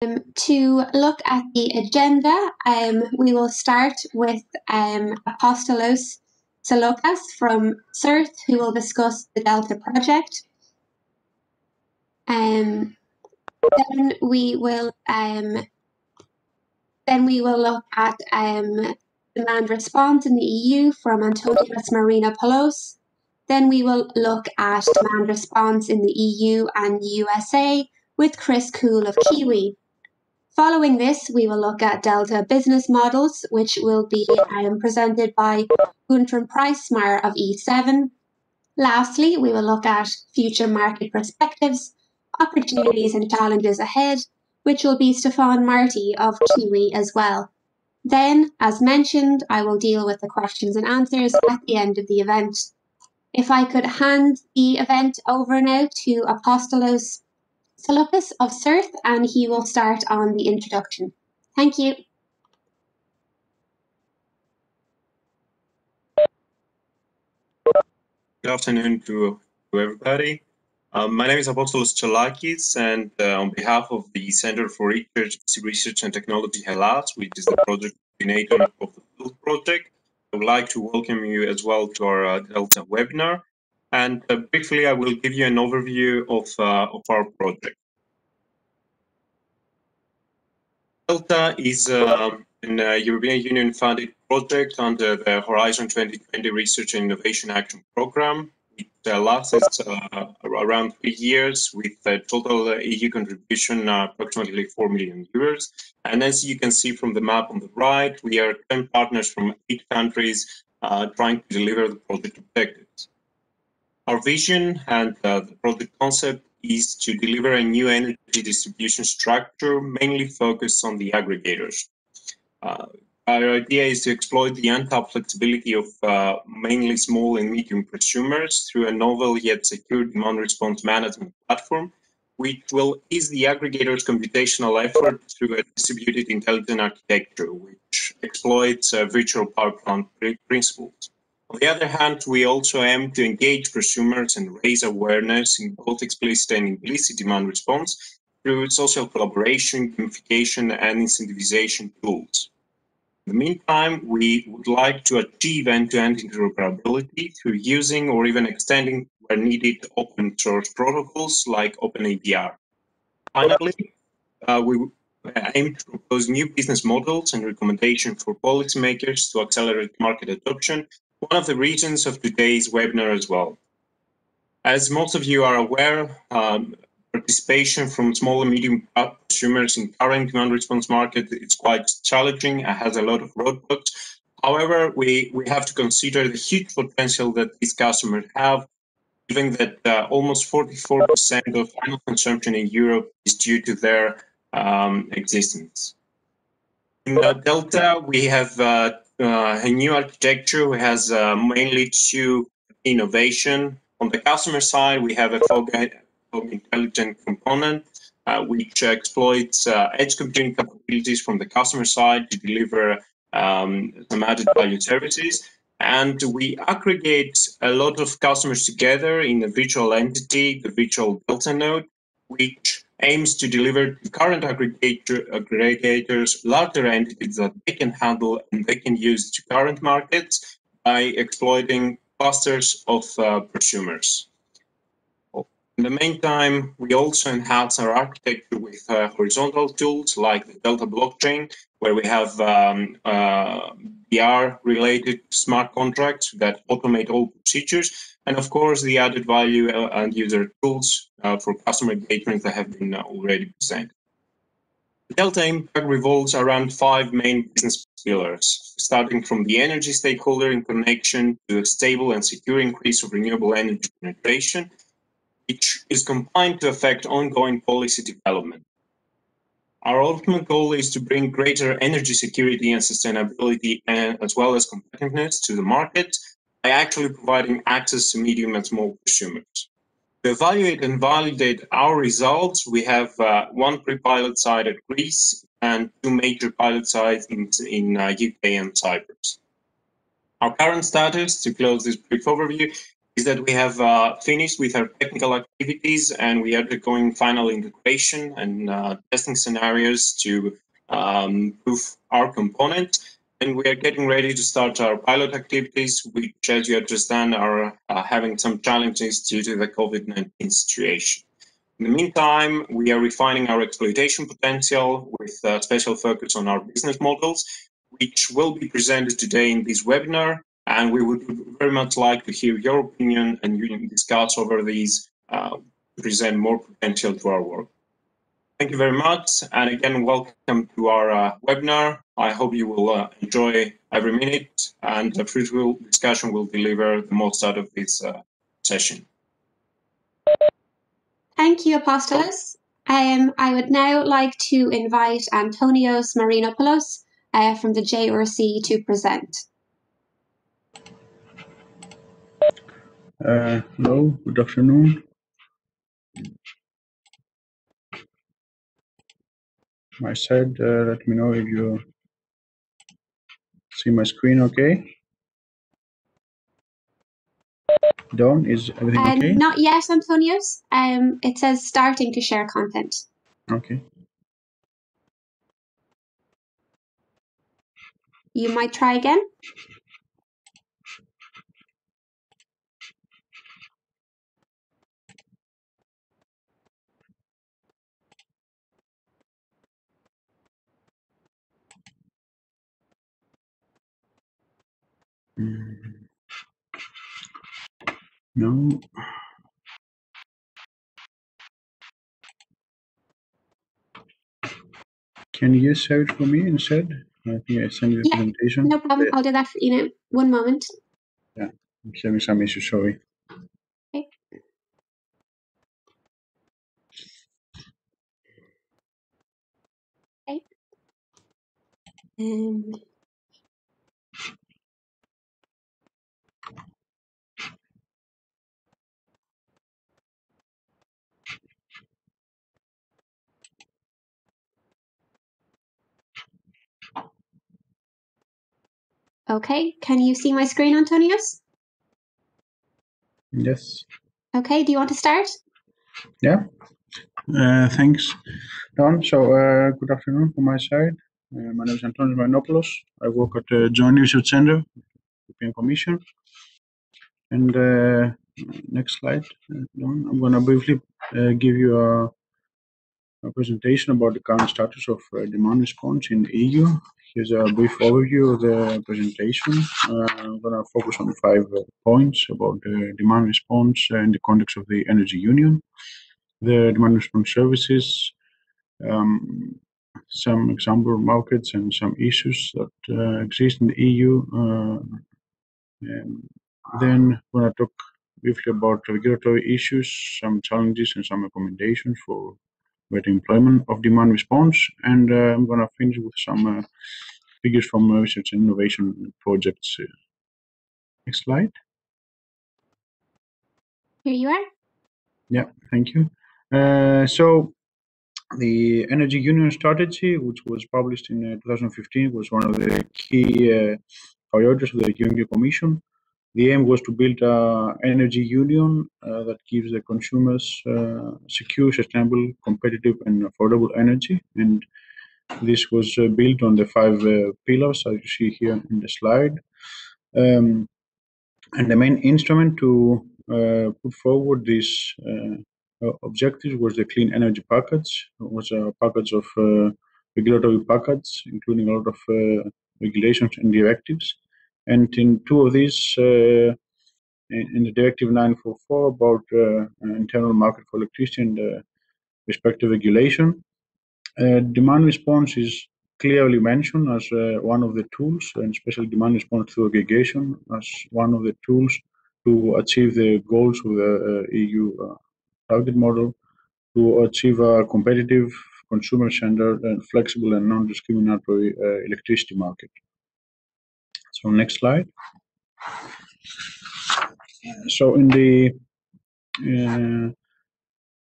To look at the agenda, we will start with Apostolos Tsolakis from CERTH, who will discuss the Delta project. Then we will look at demand response in the EU from Marinopoulos. Then we will look at demand response in the EU and USA with Kuhl of KIWI. Following this, we will look at Delta business models, which will be presented by Guntram Pressmair of E7. Lastly, we will look at future market perspectives, opportunities and challenges ahead, which will be Stephan Marty of KIWI as well. Then, as mentioned, I will deal with the questions and answers at the end of the event. If I could hand the event over now to Apostolos Tsolakis of CERTH, and he will start on the introduction. Thank you. Good afternoon to everybody. My name is Apostolos Tsolakis, and on behalf of the Center for Research and Technology Hellas, which is the project coordinator of the Kuhl project, I would like to welcome you as well to our Delta webinar. And briefly, I will give you an overview of our project. Delta is an European Union funded project under the Horizon 2020 Research and Innovation Action Programme. It lasts around 3 years with a total EU contribution approximately 4 million euros. And as you can see from the map on the right, we are 10 partners from 8 countries trying to deliver the project objectives. Our vision and the project concept is to deliver a new energy distribution structure mainly focused on the aggregators. Our idea is to exploit the untapped flexibility of mainly small and medium consumers through a novel yet secure demand response management platform, which will ease the aggregators' computational effort through a distributed intelligent architecture, which exploits virtual power plant principles. On the other hand, we also aim to engage prosumers and raise awareness in both explicit and implicit demand response through social collaboration, gamification, and incentivization tools. In the meantime, we would like to achieve end-to-end interoperability through using or even extending where needed open source protocols like OpenADR. Finally, we aim to propose new business models and recommendations for policymakers to accelerate market adoption, one of the reasons of today's webinar as well. As most of you are aware, participation from small and medium consumers in current demand response market is quite challenging and has a lot of roadblocks. However, we have to consider the huge potential that these customers have, given that almost 44% of final consumption in Europe is due to their existence. In Delta, we have a new architecture which has mainly 2 innovation. On the customer side, we have a fog intelligent component, which exploits edge computing capabilities from the customer side to deliver some added value services. And we aggregate a lot of customers together in a virtual entity, the virtual Delta node, which aims to deliver to current aggregators larger entities that they can handle and they can use to current markets by exploiting clusters of prosumers. In the meantime, we also enhance our architecture with horizontal tools like the Delta blockchain, where we have DR-related smart contracts that automate all procedures, and of course the added value and user tools for customer engagement that have been already presented. Delta Impact revolves around 5 main business pillars, starting from the energy stakeholder in connection to a stable and secure increase of renewable energy penetration, which is combined to affect ongoing policy development. Our ultimate goal is to bring greater energy security and sustainability, as well as competitiveness to the market by actually providing access to medium and small consumers. To evaluate and validate our results, we have 1 pre-pilot site at Greece and 2 major pilot sites in UK and Cyprus. Our current status, to close this brief overview, is that we have finished with our technical activities and we are undergoing final integration and testing scenarios to prove our component. And we are getting ready to start our pilot activities, which, as you understand, are having some challenges due to the COVID-19 situation. In the meantime, we are refining our exploitation potential with a special focus on our business models, which will be presented today in this webinar. And we would very much like to hear your opinion and you can discuss over these to present more potential to our work. Thank you very much. And again, welcome to our webinar. I hope you will enjoy every minute and the fruitful discussion will deliver the most out of this session. Thank you, Apostolos. I would now like to invite Antonios Marinopoulos from the JRC to present. Hello, good afternoon. My side, let me know if you see my screen okay. Dawn, is everything okay? Not yet, Antonios. It says starting to share content. Okay. You might try again. No. Can you just share it for me instead? I think I send you the presentation. No problem. I'll do that for you now. One moment. Yeah, I'm having some issues, sorry. Okay. Okay. Okay, can you see my screen, Antonios? Yes. Okay, do you want to start? Yeah. Thanks, Dawn. So, good afternoon from my side. My name is Antonios Marinopoulos. I work at the Joint Research Center, European Commission. And next slide, Dawn. I'm going to briefly give you a presentation about the current status of demand response in the EU. Here's a brief overview of the presentation. I'm going to focus on 5 points about the demand response in the context of the Energy Union, the demand response services, some example markets and some issues that exist in the EU. Then we're going to talk briefly about regulatory issues, some challenges and some recommendations for better employment of demand response. And I'm going to finish with some figures from research and innovation projects. Next slide. Here you are. Yeah, thank you. So the Energy Union Strategy, which was published in 2015, was one of the key priorities of the European Commission. The aim was to build an energy union that gives the consumers secure, sustainable, competitive, and affordable energy. And this was built on the 5 pillars, as you see here in the slide. And the main instrument to put forward these objectives was the Clean Energy Package. It was a package of regulatory package, including a lot of regulations and directives. And in 2 of these, in the Directive 944 about internal market for electricity and respective regulation, demand response is clearly mentioned as one of the tools, and especially demand response through aggregation as one of the tools to achieve the goals of the EU target model, to achieve a competitive, consumer-centered, and flexible and non-discriminatory electricity market. So next slide. So in the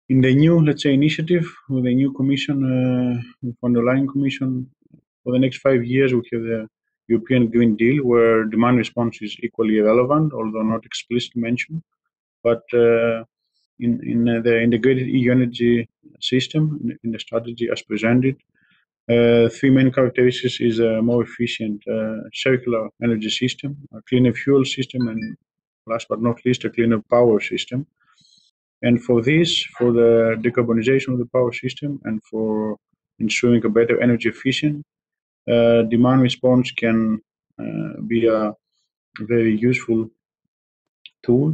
new, let's say, initiative with the new commission, von der Leyen Commission, for the next 5 years, we have the European Green Deal, where demand response is equally relevant, although not explicitly mentioned. but in the integrated EU energy system, in the strategy as presented, three main characteristics is a more efficient circular energy system, a cleaner fuel system, and last but not least, a cleaner power system. And for this, for the decarbonization of the power system and for ensuring a better energy efficient, demand response can be a very useful tool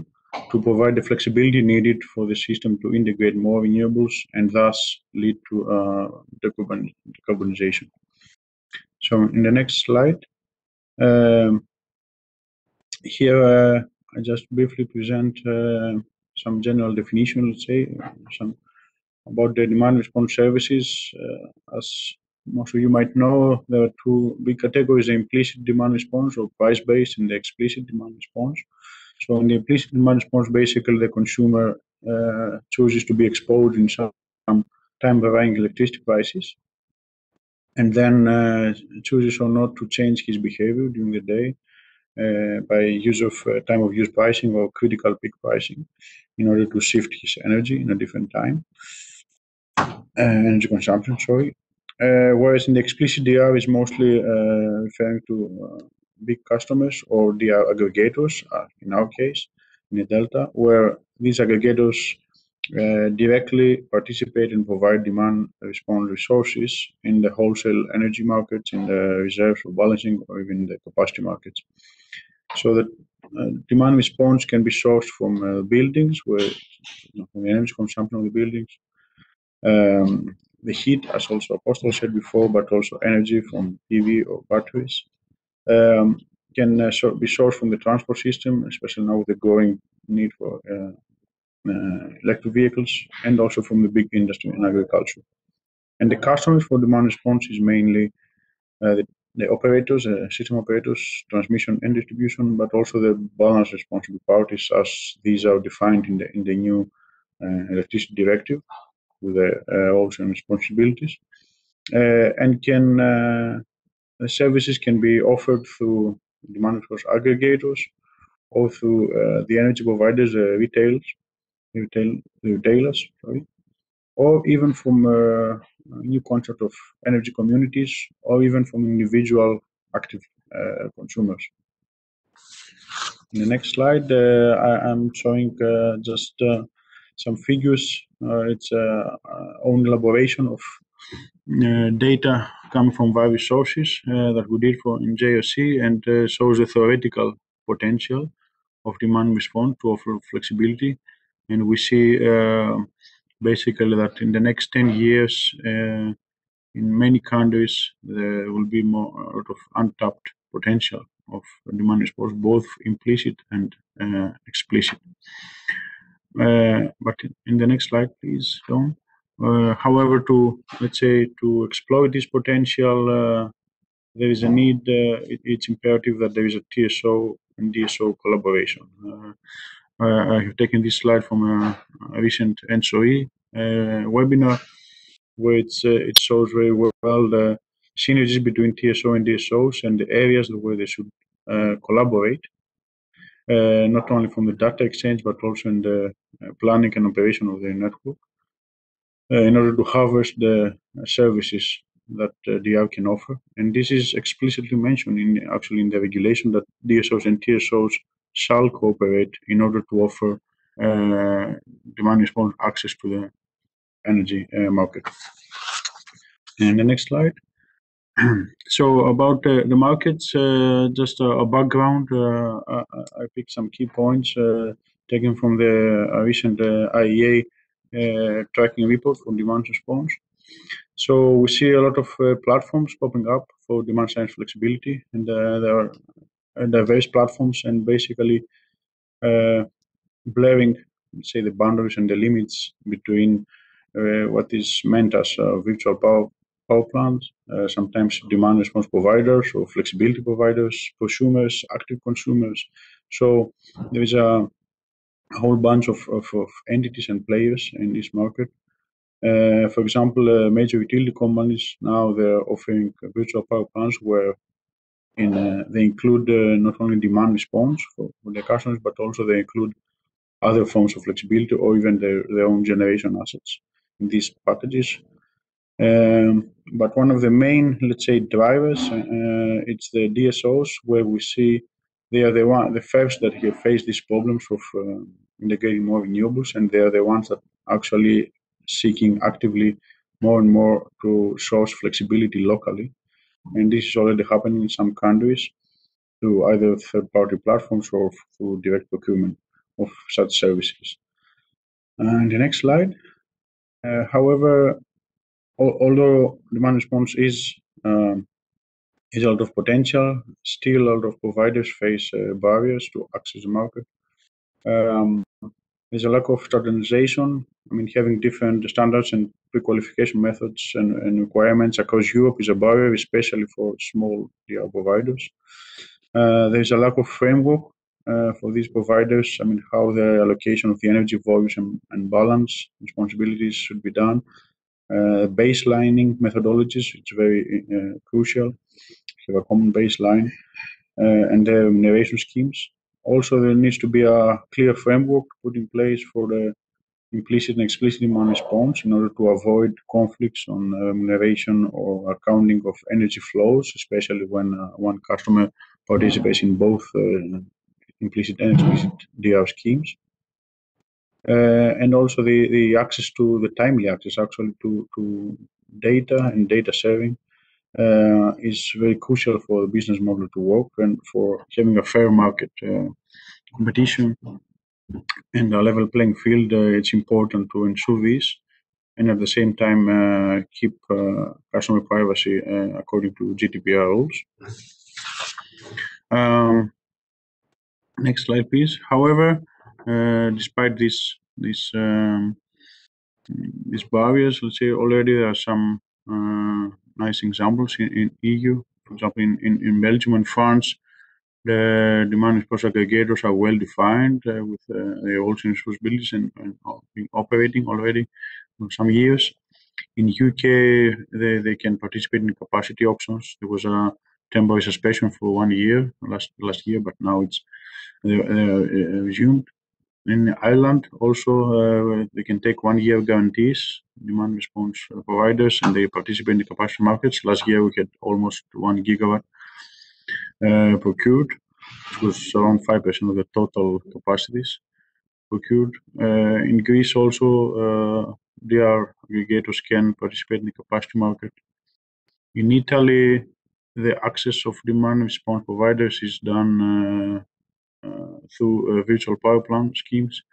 to provide the flexibility needed for the system to integrate more renewables and thus lead to decarbonization. So in the next slide, here I just briefly present some general definition, let's say, some about the demand response services. As most of you might know, there are two big categories: the implicit demand response or price-based, and the explicit demand response. So in the implicit demand response, basically the consumer chooses to be exposed in some time-varying electricity prices, and then chooses or not to change his behavior during the day by use of time of use pricing or critical peak pricing in order to shift his energy in a different time. Energy consumption, sorry. Whereas in the explicit DR is mostly referring to big customers or DR aggregators, in our case, in the Delta, where these aggregators directly participate and provide demand response resources in the wholesale energy markets, in the reserves or balancing, or even the capacity markets. So that demand response can be sourced from buildings, where from the energy consumption of the buildings, the heat, as also Apostolos said before, but also energy from PV or batteries, can be sourced from the transport system, especially now with the growing need for electric vehicles, and also from the big industry and agriculture. And the customers for demand response is mainly the operators, system operators, transmission and distribution, but also the balance responsible parties, as these are defined in the new electricity directive, with the roles and responsibilities, and the services can be offered through demand response aggregators or through the energy providers, retailers, sorry, or even from a new concept of energy communities, or even from individual active consumers. In the next slide, I'm showing just some figures. It's own elaboration of data coming from various sources that we did in JRC, and shows the theoretical potential of demand response to offer flexibility. And we see basically that in the next 10 years, in many countries, there will be a lot of untapped potential of demand response, both implicit and explicit. But in the next slide, please, Don. However, to exploit this potential, there is a need. It's imperative that there is a TSO and DSO collaboration. I have taken this slide from a recent NSOE webinar, where it shows very well the synergies between TSO and DSOs and the areas where they should collaborate, not only from the data exchange, but also in the planning and operation of their network, in order to harvest the services that DR can offer. And this is explicitly mentioned in the regulation, that DSOs and TSOs shall cooperate in order to offer demand response access to the energy market. And the next slide. So about the markets, just a background. I picked some key points taken from the recent IEA tracking report for demand response. So we see a lot of platforms popping up for demand science flexibility, and there are diverse platforms, and basically blurring, let's say, the boundaries and the limits between what is meant as virtual power plants, sometimes demand response providers or flexibility providers, prosumers, active consumers. So there is a whole bunch of entities and players in this market. For example, major utility companies now, they're offering virtual power plants where they include not only demand response for their customers, but also they include other forms of flexibility or even their own generation assets in these packages. But one of the main, let's say, drivers, it's the DSOs, where we see they are the first that have faced these problems of integrating more renewables, and they are the ones that actually seeking actively more and more to source flexibility locally. And this is already happening in some countries through either third-party platforms or through direct procurement of such services. And the next slide. However, although demand response is a lot of potential, still a lot of providers face barriers to access the market. There's a lack of standardization. I mean, having different standards and pre-qualification methods and requirements across Europe is a barrier, especially for small DR providers. There's a lack of framework for these providers. I mean, how the allocation of the energy volumes and balance responsibilities should be done. Baselining methodologies, it's very crucial. Have a common baseline and the remuneration schemes. Also, there needs to be a clear framework put in place for the implicit and explicit demand response in order to avoid conflicts on remuneration or accounting of energy flows, especially when one customer participates in both implicit and explicit DR schemes. And also the access to the timely access actually to data and data sharing is very crucial for the business model to work and for having a fair market competition and a level playing field. It's important to ensure this and at the same time keep customer privacy according to GDPR rules. Next slide, please. However, despite these barriers, let's say already there are some nice examples in EU. For example, in Belgium and France, the demand response aggregators are well defined with their roles and responsibilities and operating already for some years. In UK, they can participate in capacity auctions. There was a temporary suspension for 1 year last year, but now it's resumed. In Ireland, also, they can take 1 year guarantees, demand response providers, and they participate in the capacity markets. Last year, we had almost 1 gigawatt procured, which was around 5% of the total capacities procured. In Greece, also, DR aggregators can participate in the capacity market. In Italy, the access of demand response providers is done through virtual power plant schemes.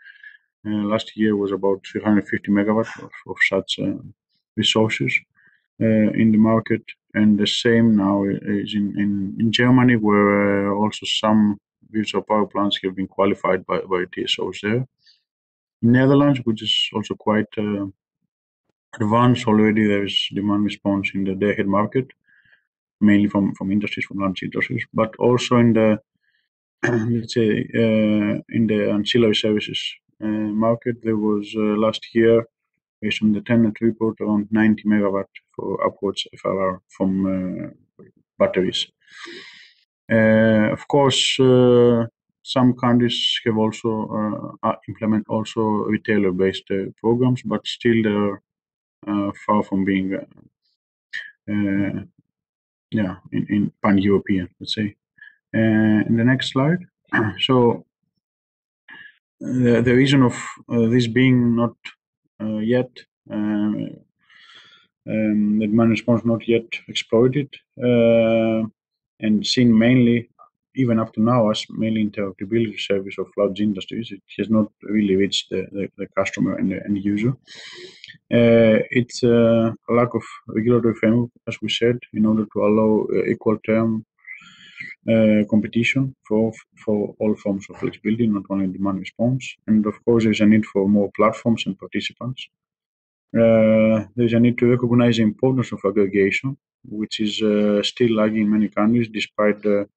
Last year was about 350 megawatts of such resources in the market, and the same now is in Germany, where also some virtual power plants have been qualified by TSOs there. In Netherlands, which is also quite advanced already, there is demand response in the day-ahead market, mainly from industries, from large industries, but also in the let's say in the ancillary services market. There was last year, based on the tenant report, around 90 megawatt for upwards FRR from batteries. Of course, some countries have also implement also retailer-based programs, but still they're far from being in pan-European, let's say. In the next slide. So the reason of this being not yet the demand response not yet exploited and seen mainly, even up to now, as mainly interoperability service of large industries. It has not really reached the customer and the end user. It's a lack of regulatory framework, as we said, in order to allow equal term competition for all forms of flexibility, not only demand response. And of course, there's a need for more platforms and participants. There's a need to recognize the importance of aggregation, which is still lagging in many countries, despite the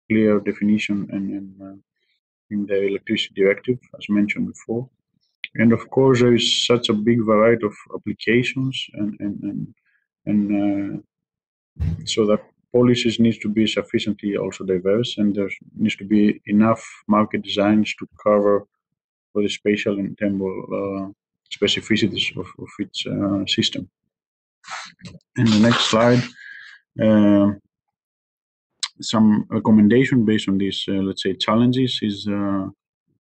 clear definition and in the electricity directive, as mentioned before. And of course, there is such a big variety of applications, and so that policies need to be sufficiently also diverse, and there needs to be enough market designs to cover the spatial and temporal specificities of its system. In the next slide, some recommendation based on these, let's say, challenges is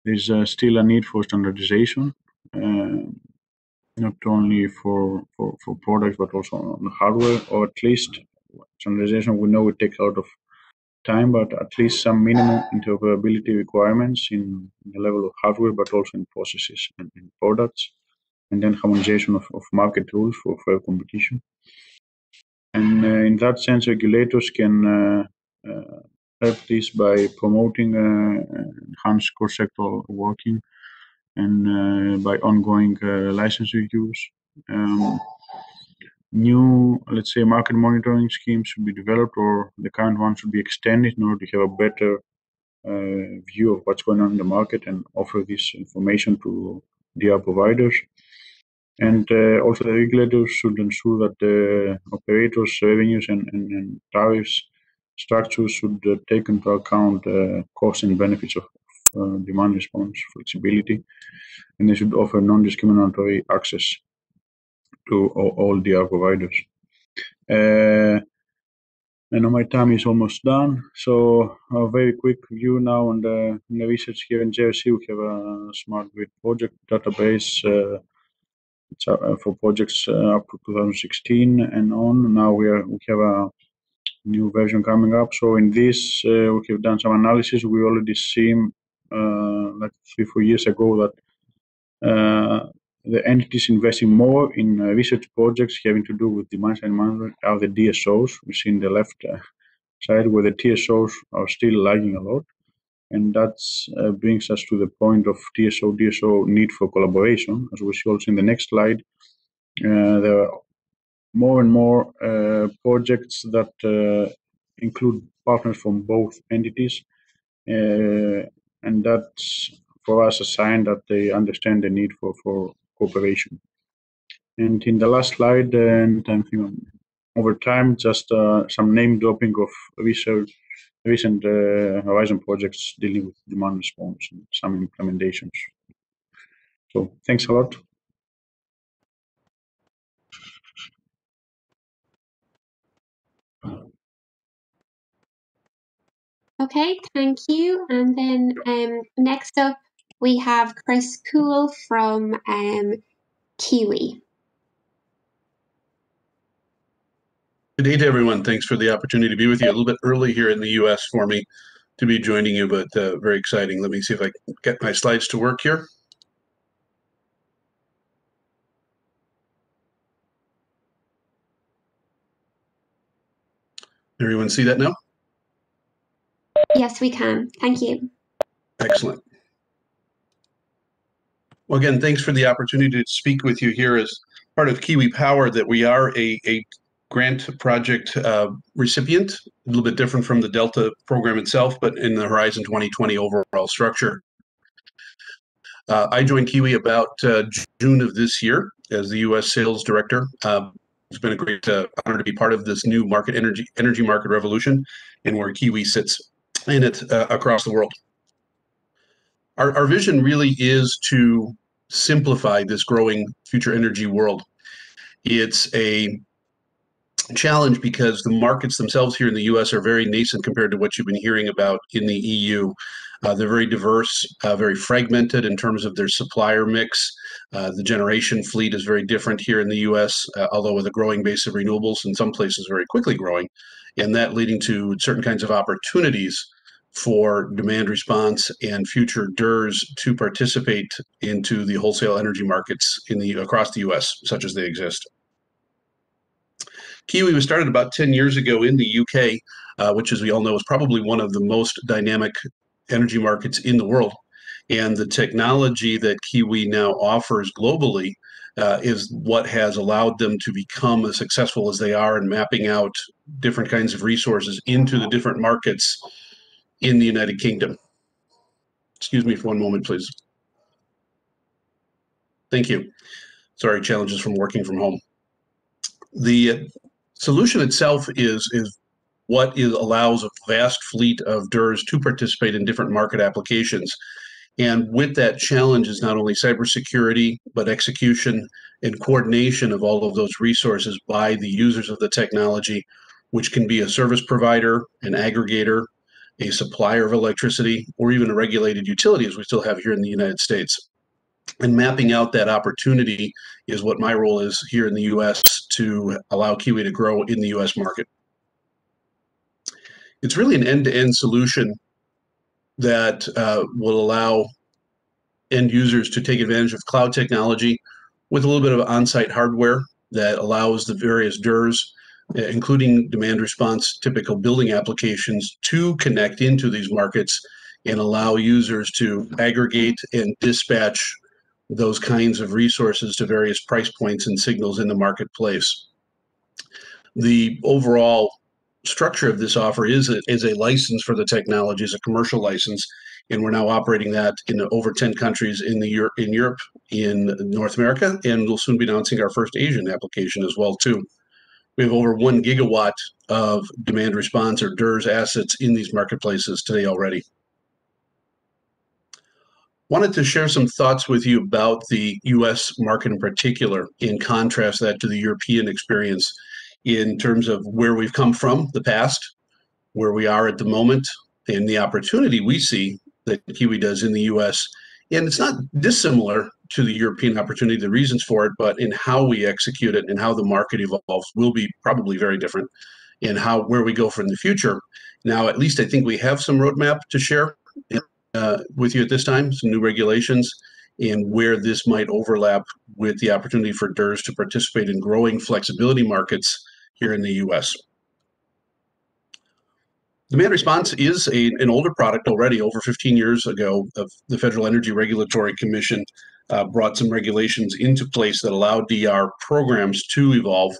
there's still a need for standardization, not only for products but also on the hardware, or at least standardization. We know it takes a lot of time, but at least some minimum interoperability requirements in the level of hardware, but also in processes and in products, and then harmonization of market rules for fair competition. And in that sense, regulators can help this by promoting enhanced cross-sector working and by ongoing license reviews. New, let's say, market monitoring schemes should be developed, or the current one should be extended in order to have a better view of what's going on in the market and offer this information to DR providers. And also the regulators should ensure that the operators' revenues and tariffs structures should take into account costs and benefits of demand response flexibility, and they should offer non-discriminatory access to all DR providers. I know my time is almost done, so a very quick view now on the research here in JRC. We have a smart grid project database for projects up to 2016 and on. Now we have a new version coming up. So in this, we have done some analysis. We already seen like 3-4 years ago that the entities investing more in research projects having to do with demand side management are the DSOs. We see in the left side where the TSOs are still lagging a lot. And that brings us to the point of TSO-DSO need for collaboration. As we see also in the next slide, there are more and more projects that include partners from both entities. And that's, for us, a sign that they understand the need for cooperation. And in the last slide, and I think over time, just some name dropping of recent Horizon projects dealing with demand response and some implementations. So thanks a lot. Okay, thank you. And then next up, we have Chris Kuhl from KIWI. Good day to everyone. Thanks for the opportunity to be with you. A little bit early here in the US for me to be joining you, but very exciting. Let me see if I can get my slides to work here. Everyone see that now? Yes, we can. Thank you. Excellent. Well, again, thanks for the opportunity to speak with you here as part of KIWI Power, that we are a grant project recipient, a little bit different from the Delta program itself, but in the Horizon 2020 overall structure. I joined KIWI about June of this year as the US sales director. It's been a great honor to be part of this new energy market revolution, and where KIWI sits in it across the world. Our vision really is to simplify this growing future energy world. It's a challenge because the markets themselves here in the US are very nascent compared to what you've been hearing about in the EU. They're very diverse, very fragmented in terms of their supplier mix. The generation fleet is very different here in the US, although with a growing base of renewables, in some places very quickly growing, and that leading to certain kinds of opportunities for demand response and future DERs to participate into the wholesale energy markets across the US, such as they exist. KIWI was started about 10 years ago in the UK, which, as we all know, is probably one of the most dynamic energy markets in the world. And the technology that KIWI now offers globally is what has allowed them to become as successful as they are in mapping out different kinds of resources into the different markets in the United Kingdom. Excuse me for one moment, please. Thank you. Sorry, challenges from working from home. The solution itself is what allows a vast fleet of DERs to participate in different market applications. And with that challenge is not only cybersecurity, but execution and coordination of all of those resources by the users of the technology, which can be a service provider, an aggregator, a supplier of electricity, or even a regulated utility, as we still have here in the United States. And mapping out that opportunity is what my role is here in the US to allow KIWI to grow in the US market. It's really an end-to-end solution that will allow end users to take advantage of cloud technology with a little bit of on-site hardware that allows the various DERs, including demand response, typical building applications, to connect into these markets and allow users to aggregate and dispatch those kinds of resources to various price points and signals in the marketplace. The overall structure of this offer is a license for the technology, is a commercial license, and we're now operating that in over 10 countries in Europe, in North America, and we'll soon be announcing our first Asian application as well too. We have over 1 gigawatt of demand response or DERS assets in these marketplaces today already. Wanted to share some thoughts with you about the US market in particular, and contrast that to the European experience in terms of where we've come from, the past, where we are at the moment, and the opportunity we see that KIWI does in the US. And it's not dissimilar to the European opportunity, the reasons for it, but in how we execute it and how the market evolves will be probably very different in where we go from the future. Now, at least I think we have some roadmap to share with you at this time, some new regulations, and where this might overlap with the opportunity for DERS to participate in growing flexibility markets here in the US. Demand response is an older product already. Over 15 years ago, the Federal Energy Regulatory Commission brought some regulations into place that allowed DR programs to evolve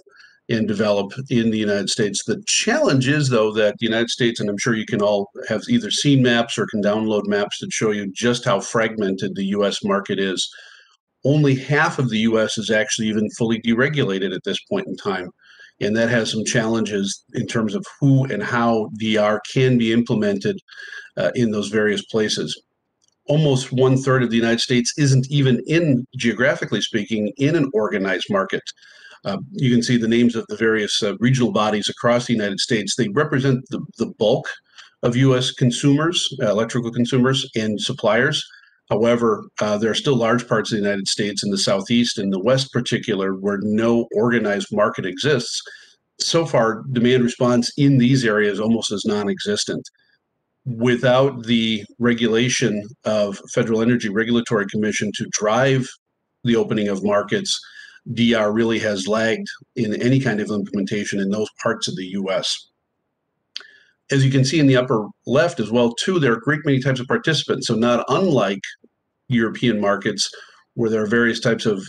and develop in the United States. The challenge is, though, that the United States, and I'm sure you can all have either seen maps or can download maps that show you just how fragmented the US market is. Only half of the US is actually even fully deregulated at this point in time. And that has some challenges in terms of who and how DR can be implemented in those various places. Almost 1/3 of the United States isn't even geographically speaking, in an organized market. You can see the names of the various regional bodies across the United States. They represent the bulk of US consumers, electrical consumers and suppliers. However, there are still large parts of the United States in the Southeast and the West particular where no organized market exists. So far, demand response in these areas almost is non-existent. Without the regulation of Federal Energy Regulatory Commission to drive the opening of markets, DR really has lagged in any kind of implementation in those parts of the US. As you can see in the upper left as well, too, there are a great many types of participants. So not unlike European markets, where there are various types of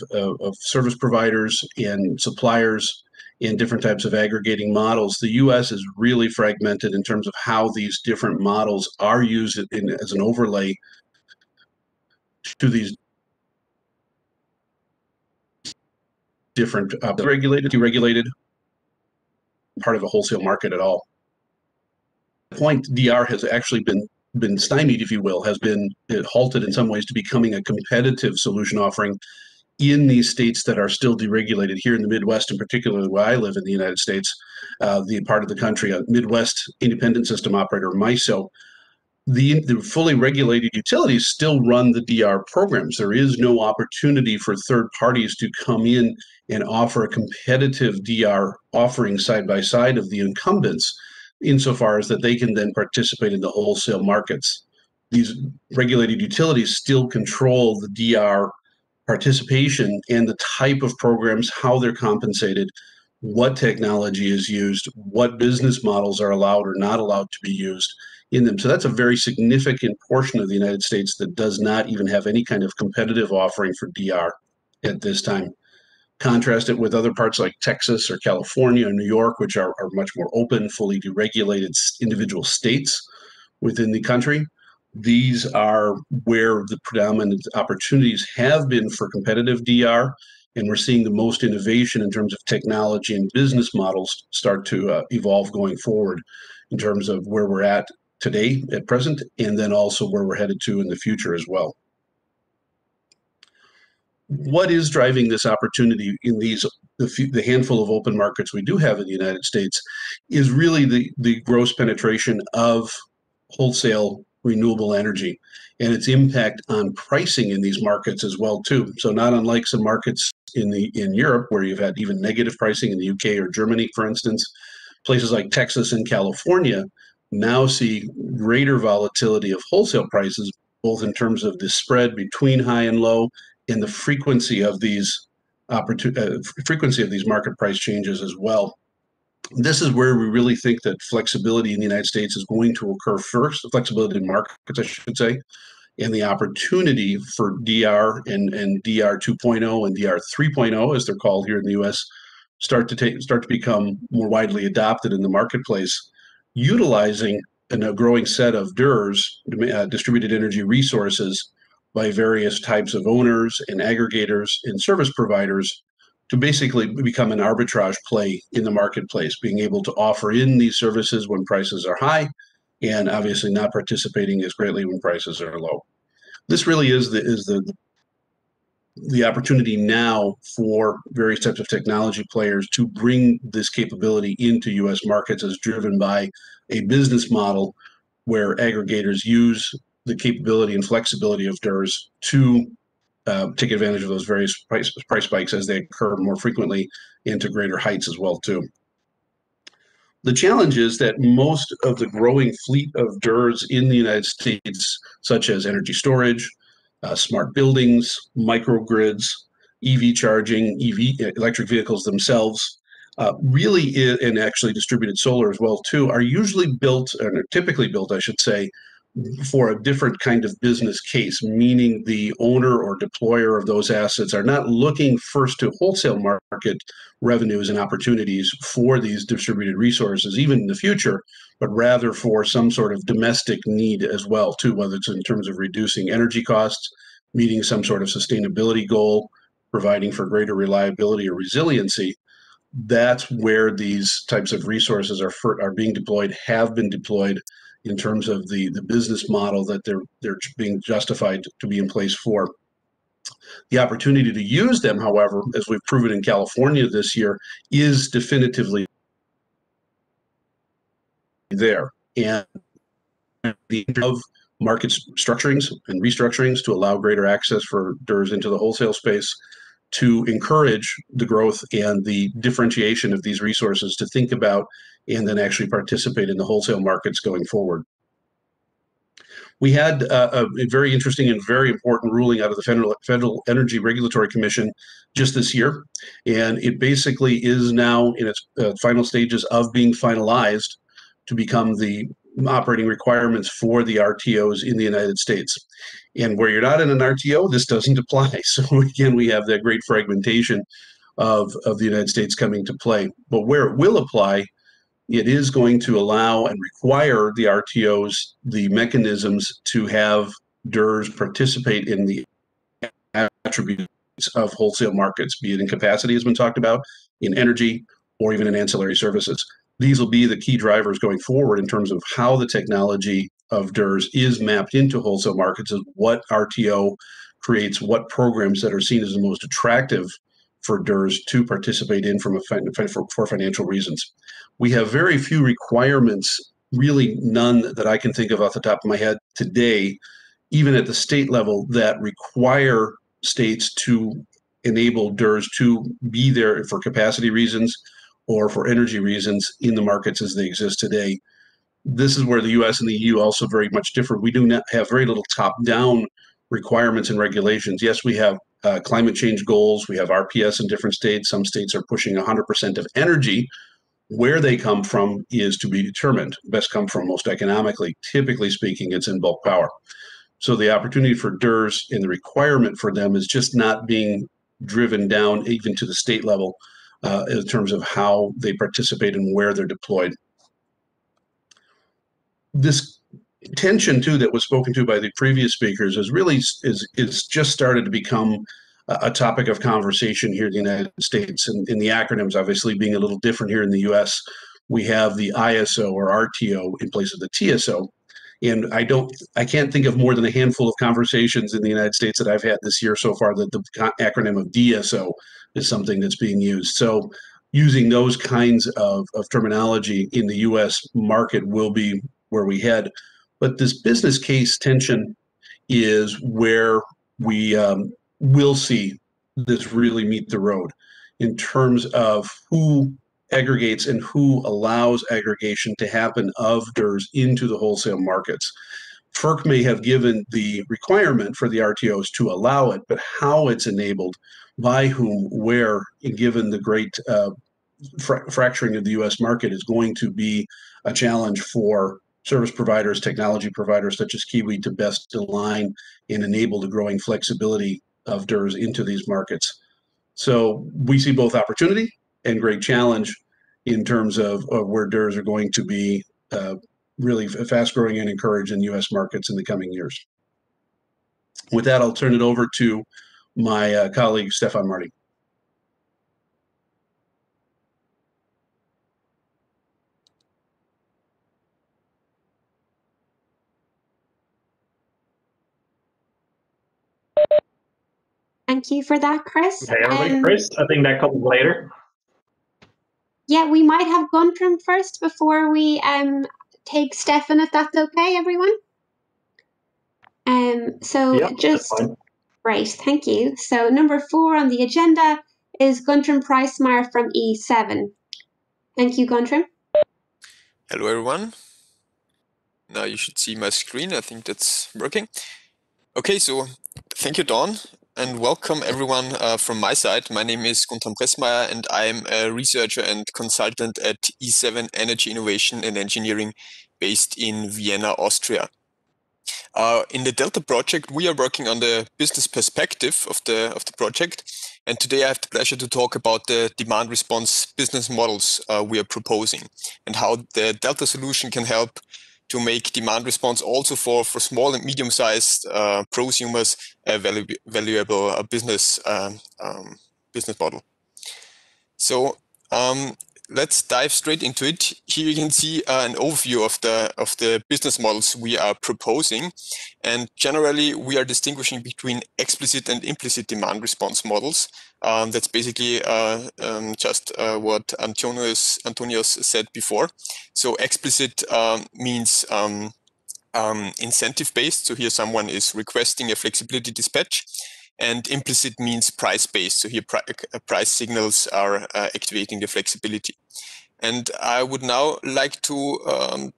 service providers and suppliers and different types of aggregating models, the US is really fragmented in terms of how these different models are used as an overlay to these different regulated, deregulated, part of a wholesale market at all. The point DR has actually been stymied, if you will, has been halted in some ways to becoming a competitive solution offering in these states that are still deregulated. Here in the Midwest, in particular, where I live in the United States, the part of the country, a Midwest Independent System Operator, MISO, the fully regulated utilities still run the DR programs. There is no opportunity for third parties to come in and offer a competitive DR offering side by side of the incumbents, insofar as that they can then participate in the wholesale markets. These regulated utilities still control the DR participation and the type of programs, how they're compensated, what technology is used, what business models are allowed or not allowed to be used in them. So that's a very significant portion of the United States that does not even have any kind of competitive offering for DR at this time. Contrast it with other parts like Texas or California or New York, which are much more open, fully deregulated individual states within the country. These are where the predominant opportunities have been for competitive DR, and we're seeing the most innovation in terms of technology and business models start to evolve going forward in terms of where we're at today at present, and then also where we're headed to in the future as well. What is driving this opportunity in the handful of open markets we do have in the United States is really the gross penetration of wholesale renewable energy and its impact on pricing in these markets as well too. So not unlike some markets in Europe where you've had even negative pricing in the UK or Germany, for instance, places like Texas and California now see greater volatility of wholesale prices, both in terms of the spread between high and low and the frequency of these market price changes as well. This is where we really think that flexibility in the United States is going to occur first, flexibility in markets, I should say, and the opportunity for DR and DR 2.0 and DR 3.0, as they're called here in the US, start to become more widely adopted in the marketplace, utilizing a growing set of DERs, distributed energy resources, by various types of owners and aggregators and service providers to basically become an arbitrage play in the marketplace, being able to offer in these services when prices are high and obviously not participating as greatly when prices are low. This really is the opportunity now for various types of technology players to bring this capability into US markets as driven by a business model where aggregators use the capability and flexibility of DERs to take advantage of those various price spikes as they occur more frequently and to greater heights as well too. The challenge is that most of the growing fleet of DERs in the United States, such as energy storage, smart buildings, microgrids, EV charging, electric vehicles themselves, and actually distributed solar as well too, are usually built, or typically built, I should say, for a different kind of business case, meaning the owner or deployer of those assets are not looking first to wholesale market revenues and opportunities for these distributed resources, even in the future, but rather for some sort of domestic need as well, too, whether it's in terms of reducing energy costs, meeting some sort of sustainability goal, providing for greater reliability or resiliency. That's where these types of resources are being deployed, have been deployed, in terms of the business model that they're being justified to be in place for. The opportunity to use them, however, as we've proven in California this year, is definitively there. And the of market structurings and restructurings to allow greater access for DERs into the wholesale space, to encourage the growth and the differentiation of these resources to think about and then actually participate in the wholesale markets going forward. We had a very interesting and very important ruling out of the Federal Energy Regulatory Commission just this year, and it basically is now in its final stages of being finalized to become the operating requirements for the RTOs in the United States. And where you're not in an RTO, this doesn't apply. So again, we have that great fragmentation of the United States coming to play. But where it will apply, it is going to allow and require the RTOs the mechanisms to have DERs participate in the attributes of wholesale markets, be it in capacity, has been talked about, in energy, or even in ancillary services. These will be the key drivers going forward in terms of how the technology of DERs is mapped into wholesale markets, and what RTO creates, what programs that are seen as the most attractive for DERs to participate in for financial reasons. We have very few requirements, really none that I can think of off the top of my head today, even at the state level, that require states to enable DERs to be there for capacity reasons or for energy reasons in the markets as they exist today. This is where the US and the EU also very much differ. We do not have very little top-down requirements and regulations. Yes, we have climate change goals. We have RPS in different states. Some states are pushing 100% of energy. Where they come from is to be determined. Best come from most economically. Typically speaking, it's in bulk power. So the opportunity for DERs and the requirement for them is just not being driven down even to the state level in terms of how they participate and where they're deployed. This tension too that was spoken to by the previous speakers is just started to become a topic of conversation here in the United States, and in the acronyms obviously being a little different here in the US. We have the ISO or RTO in place of the TSO. And I can't think of more than a handful of conversations in the United States that I've had this year so far that the acronym of DSO is something that's being used. So using those kinds of terminology in the US market will be where we head. But this business case tension is where we will see this really meet the road in terms of who aggregates and who allows aggregation to happen of DERs into the wholesale markets. FERC may have given the requirement for the RTOs to allow it, but how it's enabled, by whom, where, given the great fracturing of the US market, is going to be a challenge for service providers, technology providers such as KIWI to best align and enable the growing flexibility of DERs into these markets. So we see both opportunity and great challenge in terms of where DERs are going to be really fast growing and encouraged in US markets in the coming years. With that, I'll turn it over to my colleague, Stephan Marty. Thank you for that, Chris. Okay, Chris, I think that comes later. Yeah, we might have Guntram first before we take Stephan, if that's okay, everyone. Just great, thank you. So number 4 on the agenda is Guntram Pressmair from E7. Thank you, Guntram. Hello, everyone. Now you should see my screen. I think that's working. Okay, so thank you, Dawn, and welcome everyone from my side. My name is Guntram Pressmair, and I'm a researcher and consultant at E7 Energy Innovation and Engineering based in Vienna, Austria. In the Delta project, we are working on the business perspective of the project, and today I have the pleasure to talk about the demand response business models we are proposing and how the Delta solution can help to make demand response also for small and medium-sized prosumers a valuable business model. So let's dive straight into it. Here you can see an overview of the business models we are proposing, and generally we are distinguishing between explicit and implicit demand response models. That's basically just what Antonios said before. So explicit means incentive-based. So here someone is requesting a flexibility dispatch. And implicit means price-based. So here price signals are activating the flexibility. And I would now like to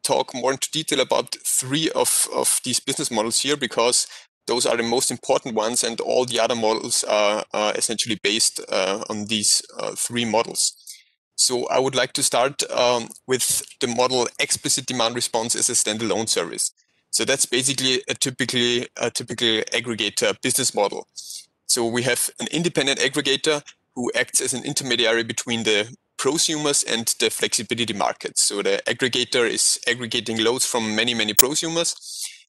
talk more into detail about 3 of these business models here, because those are the most important ones, and all the other models are essentially based on these 3 models. So I would like to start with the model explicit demand response as a standalone service. So that's basically a typical aggregator business model. So we have an independent aggregator who acts as an intermediary between the prosumers and the flexibility markets. So the aggregator is aggregating loads from many prosumers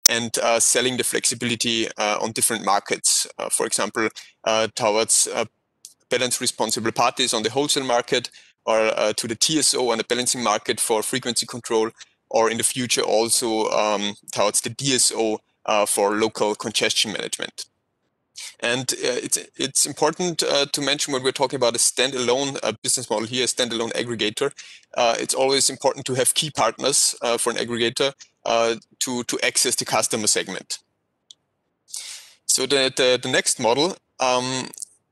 and selling the flexibility on different markets. For example, towards balance responsible parties on the wholesale market, or to the TSO on the balancing market for frequency control, or in the future also towards the DSO for local congestion management. And it's important to mention when we're talking about a standalone business model here, a standalone aggregator, it's always important to have key partners for an aggregator to access the customer segment. So the next model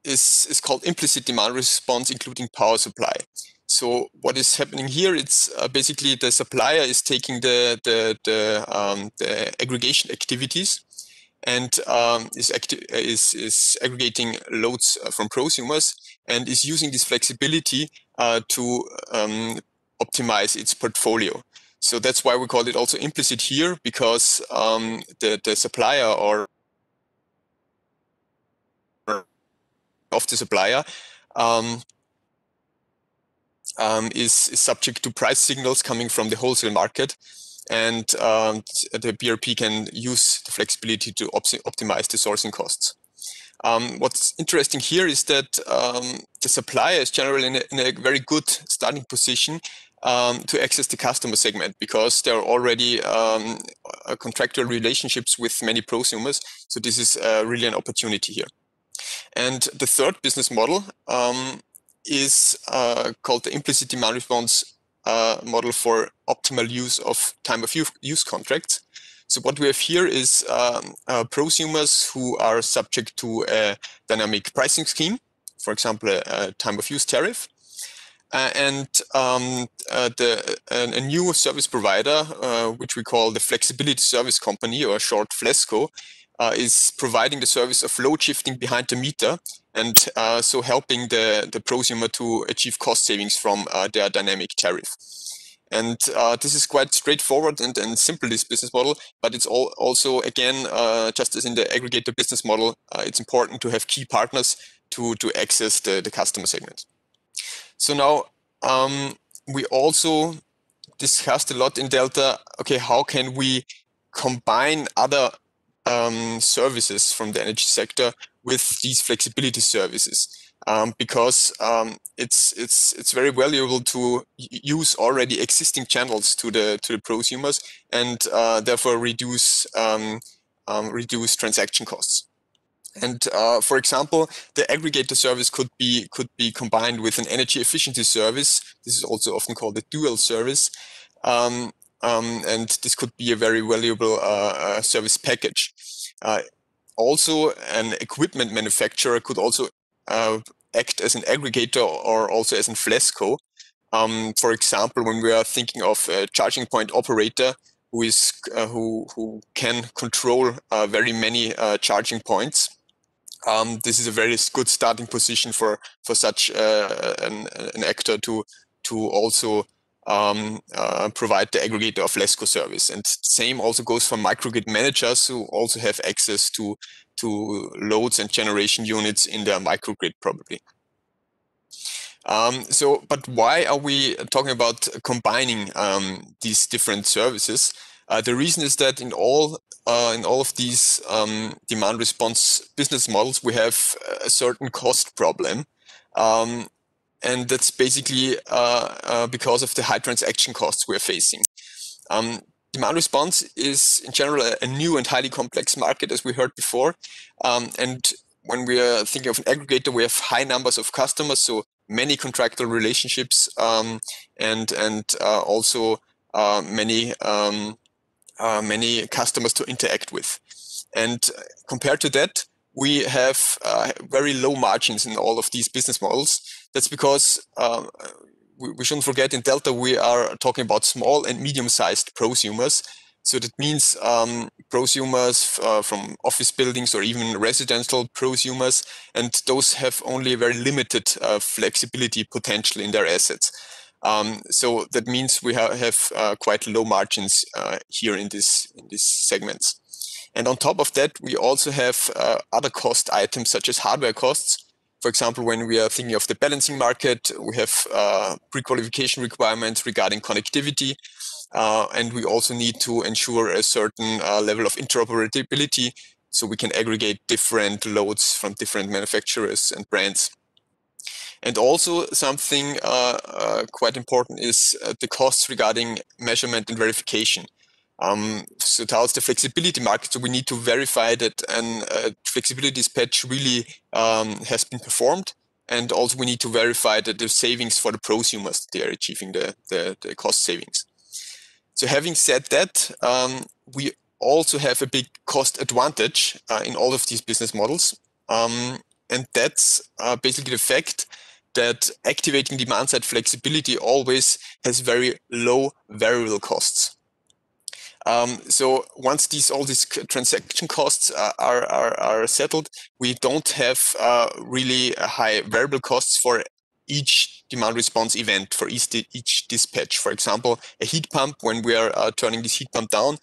is called implicit demand response, including power supply. So what is happening here? It's basically the supplier is taking the aggregation activities and is aggregating loads from prosumers and is using this flexibility to optimize its portfolio. So that's why we call it also implicit here, because the supplier or of the supplier is subject to price signals coming from the wholesale market, and the BRP can use the flexibility to optimize the sourcing costs. What's interesting here is that the supplier is generally in a very good starting position to access the customer segment, because there are already contractual relationships with many prosumers. So this is really an opportunity here. And the third business model is called the implicit demand response model for optimal use of time of use contracts. So what we have here is prosumers who are subject to a dynamic pricing scheme, for example, a time of use tariff. And a new service provider, which we call the Flexibility Service Company, or short FLESCO, is providing the service of load shifting behind the meter, and so helping the prosumer to achieve cost savings from their dynamic tariff. And this is quite straightforward and simple, this business model, but it's also, again, just as in the aggregator business model, it's important to have key partners to access the customer segment. So now we also discussed a lot in Delta, okay, how can we combine other services from the energy sector with these flexibility services? Because it's very valuable to use already existing channels to the prosumers, and therefore reduce transaction costs. And for example, the aggregator service could be combined with an energy efficiency service. This is also often called a dual service, and this could be a very valuable service package. Also, an equipment manufacturer could also act as an aggregator or also as a FLESCO. For example, when we are thinking of a charging point operator who can control very many charging points. This is a very good starting position for such an actor to also provide the aggregator of FLESCO service. And same also goes for microgrid managers, who also have access to loads and generation units in their microgrid, probably. But why are we talking about combining these different services? The reason is that in all of these demand response business models, we have a certain cost problem, and that's basically because of the high transaction costs we're facing. Demand response is in general a new and highly complex market, as we heard before, and when we are thinking of an aggregator, we have high numbers of customers, so many contractual relationships, and also many customers to interact with. And compared to that, we have very low margins in all of these business models. That's because we shouldn't forget, in Delta we are talking about small and medium-sized prosumers. So that means prosumers from office buildings or even residential prosumers, and those have only a very limited flexibility potential in their assets. So that means we have quite low margins here in these segments. And on top of that, we also have other cost items such as hardware costs. For example, when we are thinking of the balancing market, we have pre-qualification requirements regarding connectivity, and we also need to ensure a certain level of interoperability, so we can aggregate different loads from different manufacturers and brands. And also something quite important is the costs regarding measurement and verification. So towards the flexibility market, so we need to verify that a flexibility dispatch really has been performed, and also we need to verify that the savings for the prosumers, they are achieving the cost savings. So having said that, we also have a big cost advantage in all of these business models, and that's basically the fact that activating demand-side flexibility always has very low variable costs. So once all these transaction costs are settled, we don't have really high variable costs for each demand response event, for each dispatch. For example, a heat pump, when we are turning this heat pump down,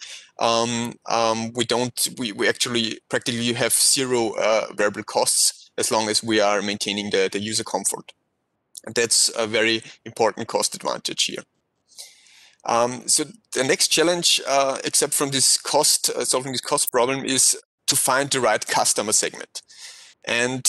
we actually practically have zero variable costs as long as we are maintaining the user comfort. And that's a very important cost advantage here. So the next challenge, except from this solving this cost problem, is to find the right customer segment. And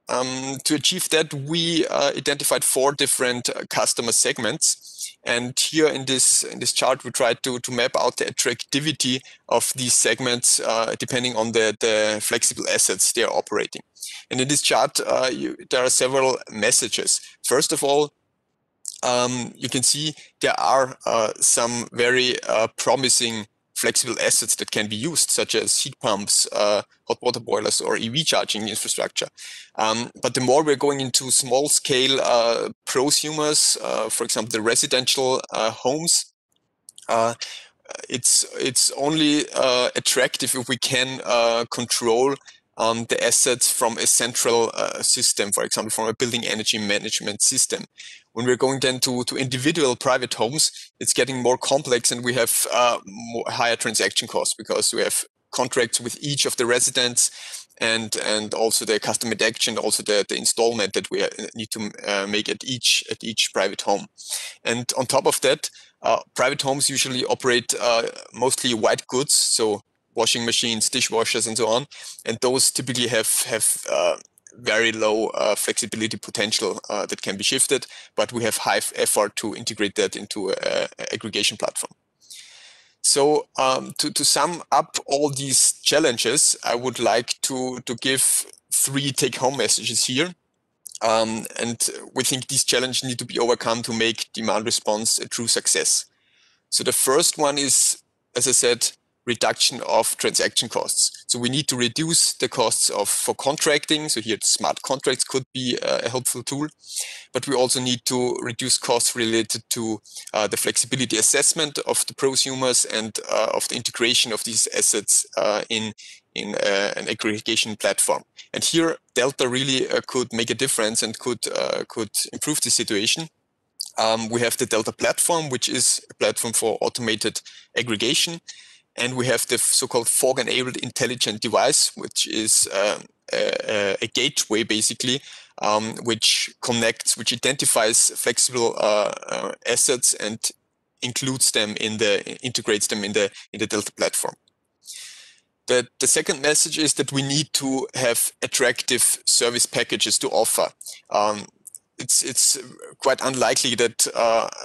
to achieve that, we identified 4 different customer segments. And here in this chart, we tried to map out the attractivity of these segments depending on the flexible assets they are operating. And in this chart, there are several messages. First of all, you can see there are some very promising flexible assets that can be used, such as heat pumps, hot water boilers, or EV charging infrastructure. But the more we're going into small-scale prosumers, for example, the residential homes, it's only attractive if we can control the assets from a central system, for example, from a building energy management system. When we're going then to individual private homes, it's getting more complex, and we have higher transaction costs because we have contracts with each of the residents, and also the customer action, also the installment that we need to make at each private home. And on top of that, private homes usually operate mostly white goods, so washing machines, dishwashers, and so on. And those typically have very low flexibility potential that can be shifted, but we have high effort to integrate that into an aggregation platform. So to sum up all these challenges, I would like to give 3 take-home messages here. And we think these challenges need to be overcome to make demand response a true success. So the first one is, as I said, reduction of transaction costs. So we need to reduce the costs for contracting. So here smart contracts could be a helpful tool, but we also need to reduce costs related to the flexibility assessment of the prosumers and of the integration of these assets in an aggregation platform. And here Delta really could make a difference and could improve the situation. We have the Delta platform, which is a platform for automated aggregation. And we have the so-called fog-enabled intelligent device, which is a gateway, basically, which identifies flexible assets and includes them integrates them in the Delta platform. The second message is that we need to have attractive service packages to offer. It's quite unlikely that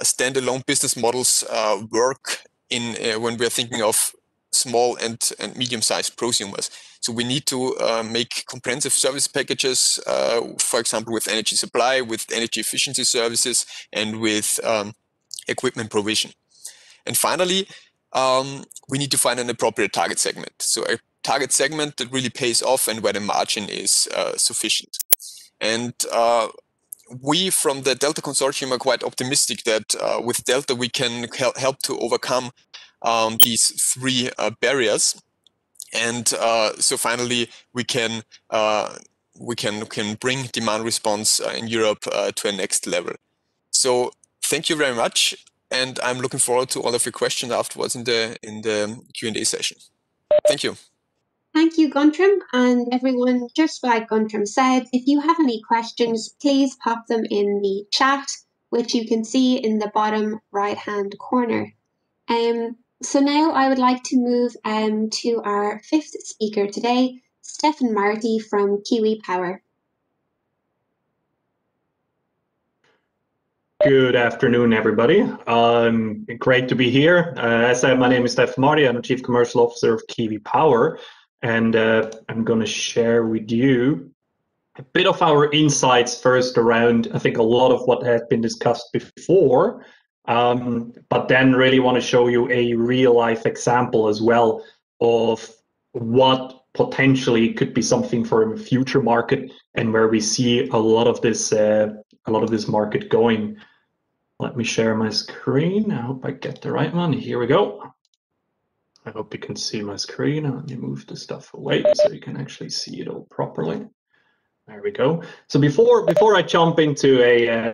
standalone business models work when we're thinking of small and medium-sized prosumers. So we need to make comprehensive service packages, for example, with energy supply, with energy efficiency services, and with equipment provision. And finally, we need to find an appropriate target segment. So a target segment that really pays off and where the margin is sufficient. And we from the Delta Consortium are quite optimistic that with Delta we can help to overcome these 3 barriers, and so finally we can bring demand response in Europe to a next level. So thank you very much, and I'm looking forward to all of your questions afterwards in the Q&A session. Thank you. Thank you, Guntram. And everyone, just like Guntram said, if you have any questions, please pop them in the chat, which you can see in the bottom right-hand corner. So now I would like to move to our 5th speaker today, Stephan Marty from KIWI Power. Good afternoon, everybody. Great to be here. As I said, my name is Stephan Marty. I'm the Chief Commercial Officer of KIWI Power, and I'm going to share with you a bit of our insights first around, I think, a lot of what has been discussed before, but then really want to show you a real-life example as well of what potentially could be something for a future market and where we see a lot of this market going. Let me share my screen. I hope I get the right one. Here we go. I hope you can see my screen. Let me move the stuff away so you can actually see it all properly. There we go. So before I jump into an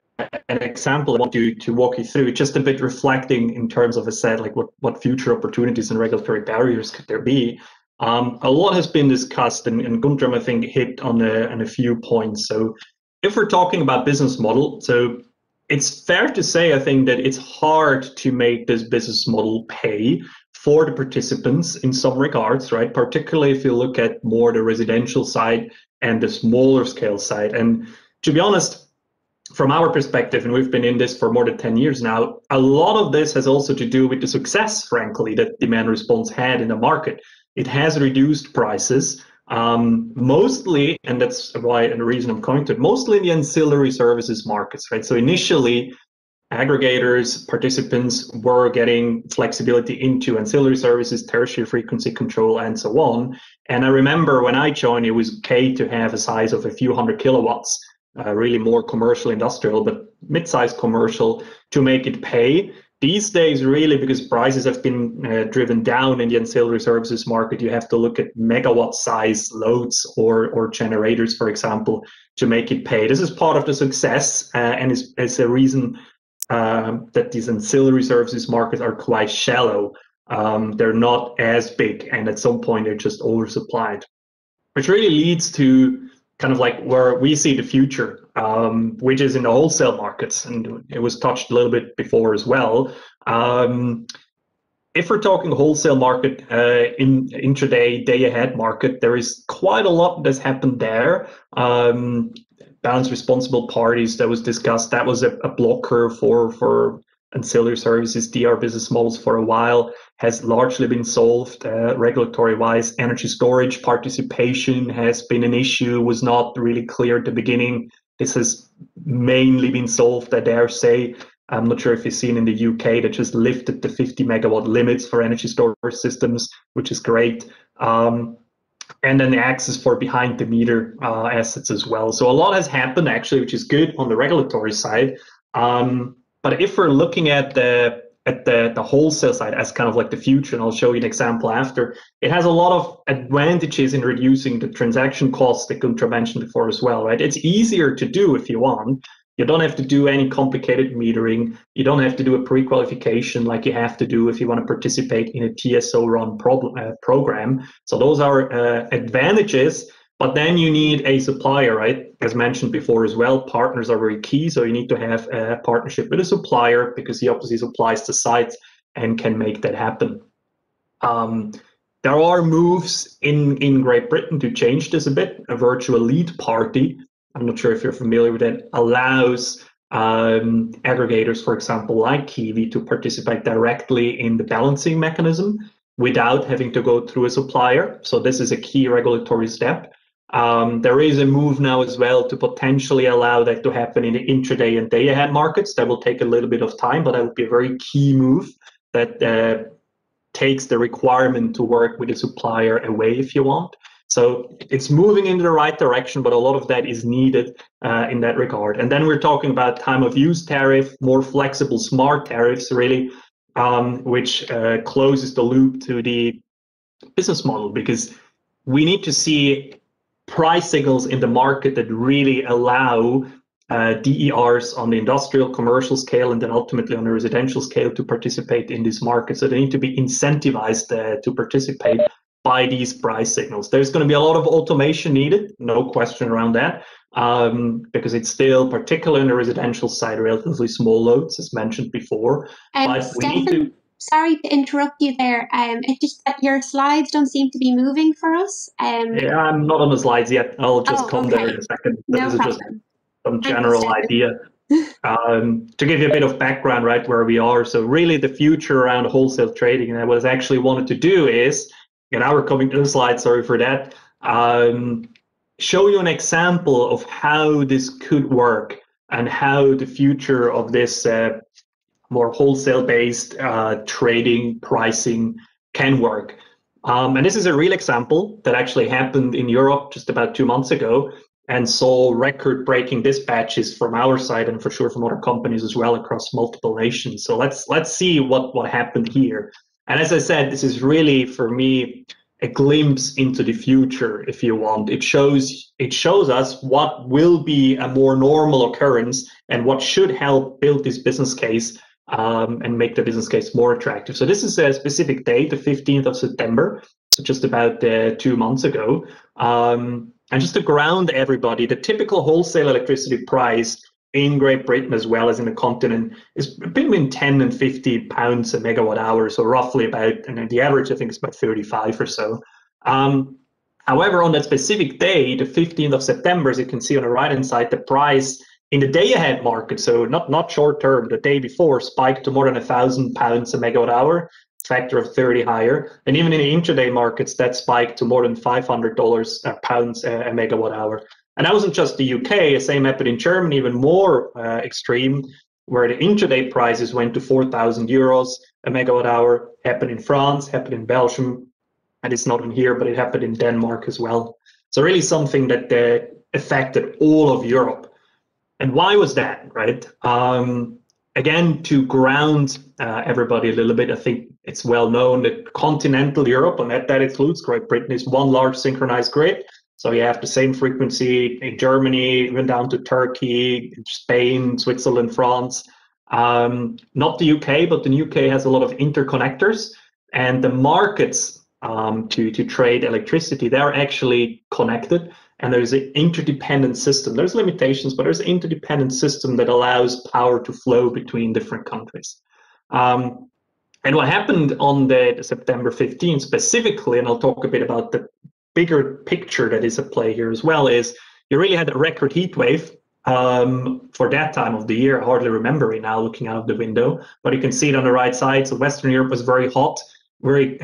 example, I want to walk you through just a bit reflecting in terms of, as I said, like what future opportunities and regulatory barriers could there be. A lot has been discussed, and Guntram, I think, hit on a few points. So if we're talking about business model, so it's fair to say, I think, that it's hard to make this business model pay for the participants in some regards, right? Particularly if you look at more the residential side, and the smaller scale side. And to be honest, from our perspective, and we've been in this for more than 10 years now, a lot of this has also to do with the success, frankly, that demand response had in the market. It has reduced prices, mostly, and that's why, and the reason I'm coming to it, mostly in the ancillary services markets, right? So initially, aggregators, participants were getting flexibility into ancillary services, tertiary frequency control, and so on. And I remember when I joined, it was okay to have a size of a few hundred kilowatts, really more commercial, industrial, but mid-sized commercial to make it pay. These days, really, because prices have been driven down in the ancillary services market, you have to look at megawatt size loads or generators, for example, to make it pay. This is part of the success and is a reason that these ancillary services markets are quite shallow. They're not as big, and at some point they're just oversupplied, which really leads to kind of like where we see the future, which is in the wholesale markets, and it was touched a little bit before as well. If we're talking wholesale market, in intraday, day-ahead market, there is quite a lot that's happened there. Balance responsible parties that was discussed, that was a blocker for ancillary services, DR business models for a while, has largely been solved regulatory-wise. Energy storage participation has been an issue, was not really clear at the beginning. This has mainly been solved, I dare say. I'm not sure if you've seen in the UK, that just lifted the 50 megawatt limits for energy storage systems, which is great. And then the access for behind the meter assets as well. So a lot has happened actually, which is good on the regulatory side. But if we're looking at the wholesale side as kind of like the future, and I'll show you an example after, it has a lot of advantages in reducing the transaction costs that Guntram mentioned before as well, right? It's easier to do if you want. You don't have to do any complicated metering. You don't have to do a pre-qualification like you have to do if you want to participate in a TSO run program. So those are advantages, but then you need a supplier, right? As mentioned before as well, partners are very key. So you need to have a partnership with a supplier because he obviously supplies the site and can make that happen. There are moves in Great Britain to change this a bit. A virtual lead party, I'm not sure if you're familiar with it, allows aggregators, for example, like KIWI, to participate directly in the balancing mechanism without having to go through a supplier. So this is a key regulatory step. There is a move now as well to potentially allow that to happen in the intraday and day-ahead markets. That will take a little bit of time, but that would be a very key move that takes the requirement to work with a supplier away if you want. So it's moving in the right direction, but a lot of that is needed in that regard. And then we're talking about time of use tariff, more flexible smart tariffs, really, which closes the loop to the business model, because we need to see price signals in the market that really allow DERs on the industrial commercial scale and then ultimately on the residential scale to participate in this market. So they need to be incentivized to participate by these price signals. There's going to be a lot of automation needed, no question around that, because it's still, particularly in the residential side, relatively small loads, as mentioned before. But Stephan, sorry to interrupt you there. It's just that your slides don't seem to be moving for us. Yeah, I'm not on the slides yet. I'll just come there in a second. No this is problem. Just some general idea. To give you a bit of background, right, where we are. So really the future around wholesale trading, and what I actually wanted to do is, and now we're coming to the slide, sorry for that, show you an example of how this could work and how the future of this more wholesale-based trading pricing can work. And this is a real example that actually happened in Europe just about 2 months ago and saw record-breaking dispatches from our side and for sure from other companies as well across multiple nations. So let's see what happened here. And as I said, this is really, for me, a glimpse into the future, if you want. It shows us what will be a more normal occurrence and what should help build this business case and make the business case more attractive. So this is a specific date, the 15th of September, so just about 2 months ago. And just to ground everybody, the typical wholesale electricity price in Great Britain as well as in the continent is between 10 and 50 pounds a megawatt hour, so roughly about, and the average I think is about 35 or so. However, on that specific day, the 15th of September, as you can see on the right-hand side, the price in the day-ahead market, so not short-term, the day before, spiked to more than £1,000 a megawatt hour, factor of 30 higher. And even in the intraday markets, that spiked to more than £500 pounds a megawatt hour. And that wasn't just the UK, the same happened in Germany, even more extreme, where the intraday prices went to €4,000 a megawatt hour, happened in France, happened in Belgium, and it's not in here, but it happened in Denmark as well. So really something that affected all of Europe. And why was that, right? Again, to ground everybody a little bit, I think it's well known that continental Europe, and that includes Great Britain, is one large synchronized grid. So you have the same frequency in Germany, even down to Turkey, Spain, Switzerland, France. Not the UK, but the UK has a lot of interconnectors, and the markets to trade electricity, they're actually connected. And there's an interdependent system. There's limitations, but there's an interdependent system that allows power to flow between different countries. And what happened on the September 15th specifically, and I'll talk a bit about the bigger picture that is at play here as well, is you really had a record heat wave for that time of the year. I hardly remember it now looking out of the window, but you can see it on the right side. So Western Europe was very hot.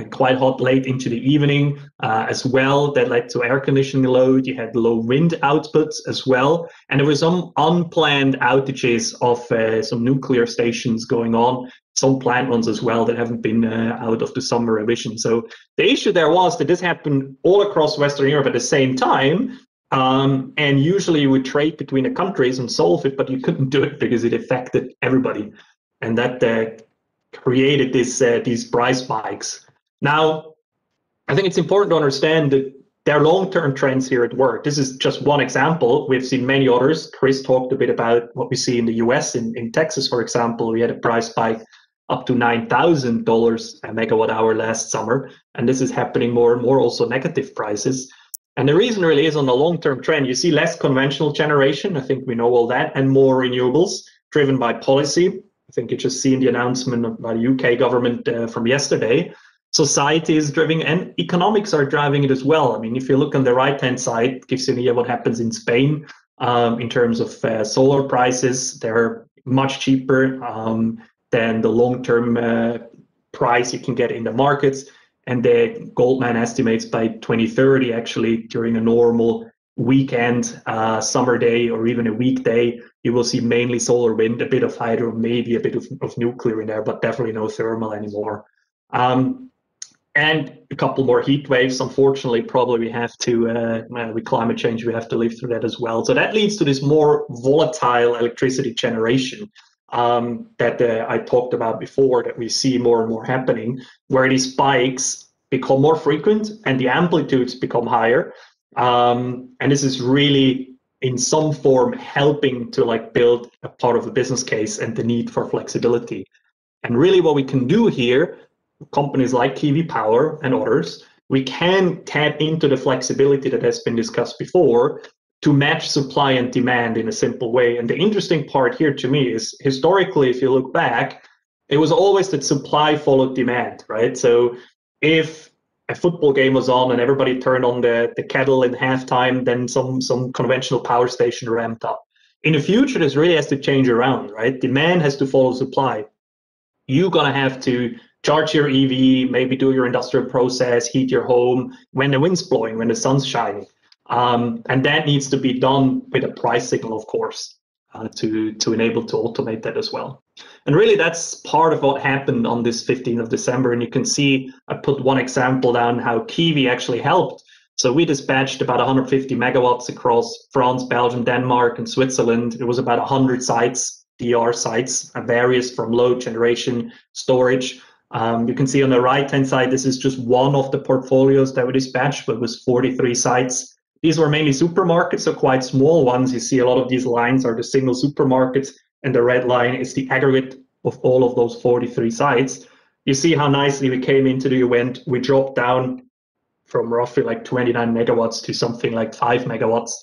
Quite hot late into the evening as well. That led to air conditioning load. You had low wind outputs as well. And there were some unplanned outages of some nuclear stations going on, some planned ones as well that haven't been out of the summer revision. So the issue there was that this happened all across Western Europe at the same time. And usually you would trade between the countries and solve it, but you couldn't do it because it affected everybody. And that created these price spikes. Now, I think it's important to understand that there are long-term trends here at work. This is just one example. We've seen many others. Chris talked a bit about what we see in the US. In Texas, for example, we had a price spike up to $9,000 a megawatt hour last summer. And this is happening more and more, also negative prices. And the reason really is on the long-term trend. You see less conventional generation. I think we know all that, and more renewables driven by policy. I think you just seen the announcement by the UK government from yesterday. Society is driving, and economics are driving it as well. I mean, if you look on the right-hand side, it gives you an idea what happens in Spain in terms of solar prices. They're much cheaper than the long-term price you can get in the markets. And the Goldman estimates by 2030, actually, during a normal weekend, summer day, or even a weekday, you will see mainly solar, wind, a bit of hydro, maybe a bit of nuclear in there, but definitely no thermal anymore. And a couple more heat waves. Unfortunately, probably we have to, with climate change, we have to live through that as well. So that leads to this more volatile electricity generation that I talked about before, that we see more and more happening, where these spikes become more frequent and the amplitudes become higher. And this is really in some form helping to build a part of the business case and the need for flexibility. And really what we can do here, companies like KIWI Power and others, we can tap into the flexibility that has been discussed before to match supply and demand in a simple way. And the interesting part here to me is, historically, if you look back, it was always that supply followed demand, right? So if a football game was on and everybody turned on the kettle in halftime, then some conventional power station ramped up. In the future, this really has to change around, right? Demand has to follow supply. You're gonna have to charge your EV, maybe do your industrial process, heat your home when the wind's blowing, when the sun's shining. And that needs to be done with a price signal, of course, to enable to automate that as well. And really, that's part of what happened on this 15th of December. And you can see, I put one example down how KIWI actually helped. So we dispatched about 150 megawatts across France, Belgium, Denmark, and Switzerland. It was about 100 sites, DR sites, various from load generation, storage. You can see on the right-hand side, this is just one of the portfolios that we dispatched, but it was 43 sites. These were mainly supermarkets, so quite small ones. You see a lot of these lines are the single supermarkets, and the red line is the aggregate of all of those 43 sites. You see how nicely we came into the event. We dropped down from roughly 29 megawatts to something like 5 megawatts,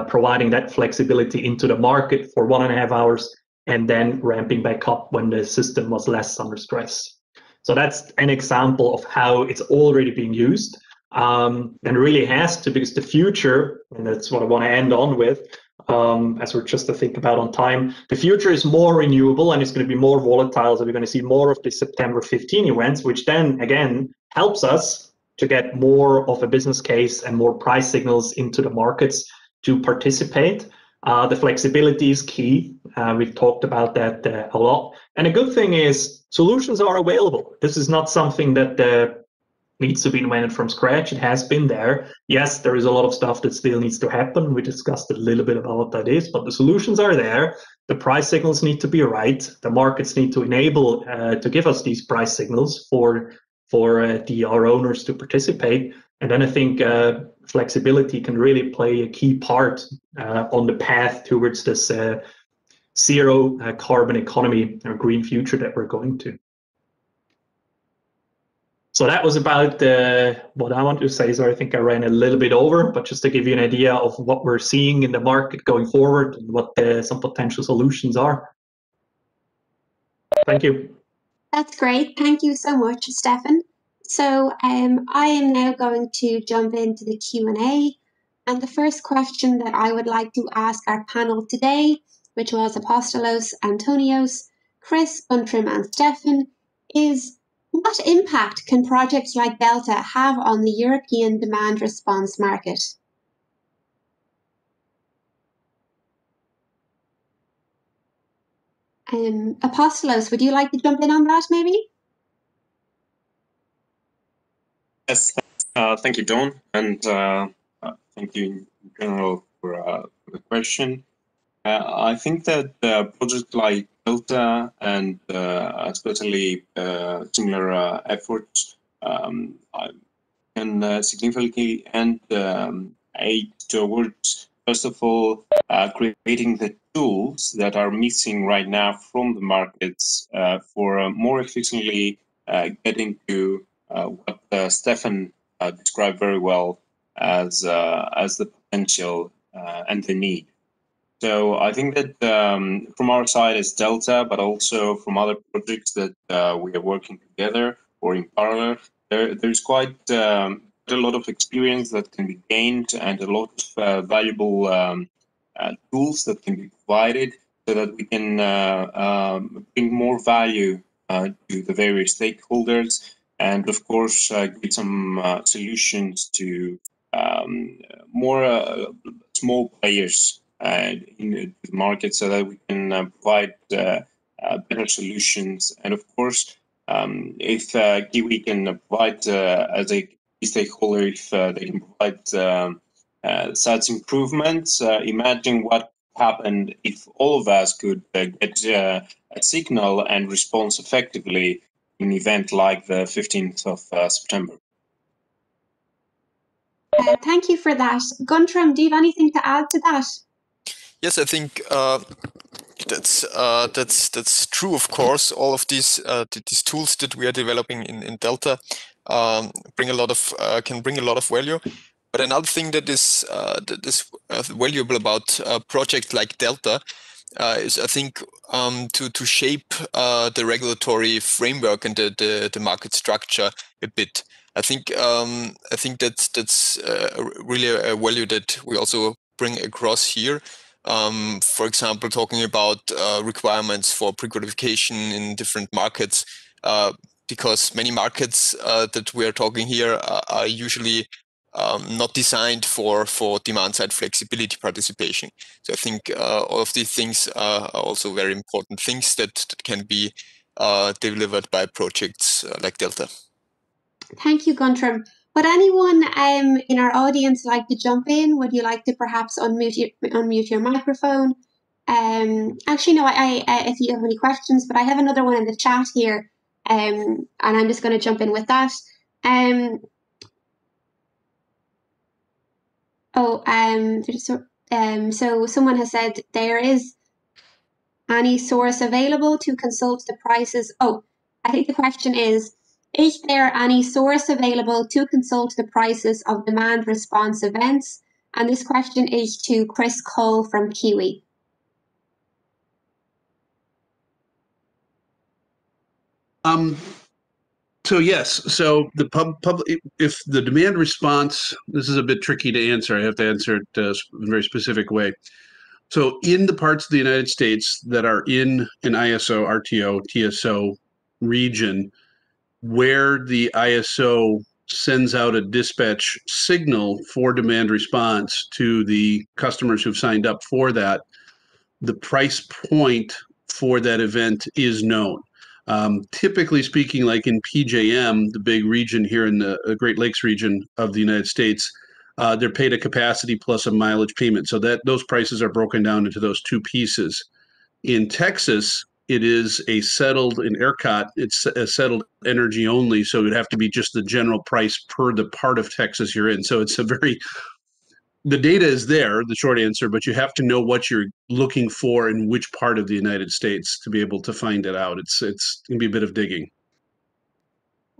providing that flexibility into the market for 1.5 hours, and then ramping back up when the system was less under stress. So that's an example of how it's already being used. and really has to, because the future, and that's what I want to end on with, as we're just to think about on time, the future is more renewable and it's going to be more volatile. So we're going to see more of the September 15 events, which then again helps us to get more of a business case and more price signals into the markets to participate. The flexibility is key. We've talked about that a lot. And a good thing is solutions are available. This is not something that needs to be invented from scratch. It has been there. Yes, there is a lot of stuff that still needs to happen. We discussed a little bit about what that is, but the solutions are there. The price signals need to be right. The markets need to enable to give us these price signals for our owners to participate. And then I think flexibility can really play a key part on the path towards this zero carbon economy or green future that we're going to. So that was about what I wanted to say. So I think I ran a little bit over, but just to give you an idea of what we're seeing in the market going forward and what some potential solutions are. Thank you. That's great. Thank you so much, Stephan. So I am now going to jump into the Q&A. And the first question that I would like to ask our panel today, which was Apostolos, Antonios, Chris, Guntram, and Stephan, is what impact can projects like Delta have on the European demand response market? Apostolos, would you like to jump in on that maybe? Yes, thank you, Dawn, and thank you in general for the question. I think that projects like Delta and especially similar efforts can significantly aid towards, first of all, creating the tools that are missing right now from the markets for more efficiently getting to what Stephan described very well as the potential and the need. So I think that from our side as Delta, but also from other projects that we are working together or in parallel, there's quite a lot of experience that can be gained and a lot of valuable tools that can be provided so that we can bring more value to the various stakeholders and, of course, give some solutions to more small players in the market so that we can provide better solutions. And of course, if KIWI can provide as a stakeholder, if they can provide such improvements, imagine what happened if all of us could get a signal and response effectively in an event like the 15th of September. Thank you for that. Guntram, do you have anything to add to that? Yes, I think that's true. Of course, all of these tools that we are developing in Delta can bring a lot of value. But another thing that is valuable about a project like Delta is, I think, to shape the regulatory framework and the market structure a bit. I think that's really a value that we also bring across here. For example, talking about requirements for pre-qualification in different markets, because many markets that we are talking here are usually not designed for demand-side flexibility participation. So I think all of these things are also very important things that can be delivered by projects like Delta. Thank you, Guntram. Would anyone in our audience like to jump in? Would you like to perhaps unmute your microphone? Actually, no, if you have any questions, but I have another one in the chat here, and I'm just going to jump in with that. So someone has said there is any source available to consult the prices. Oh, I think the question is there any source available to consult the prices of demand response events? And this question is to Chris Kuhl from KIWI. So yes, so the if the demand response, this is a bit tricky to answer. I have to answer it in a very specific way. So in the parts of the United States that are in an ISO, RTO, TSO region, where the ISO sends out a dispatch signal for demand response to the customers who've signed up for that, the price point for that event is known. Typically speaking, like in PJM, the big region here in the Great Lakes region of the United States, they're paid a capacity plus a mileage payment. So that those prices are broken down into those two pieces. In Texas, it is a settled in ERCOT, it's a settled energy only. So it would have to be just the general price per the part of Texas you're in. So it's a very, the data is there, the short answer, but you have to know what you're looking for in which part of the United States to be able to find it out. It's going to be a bit of digging.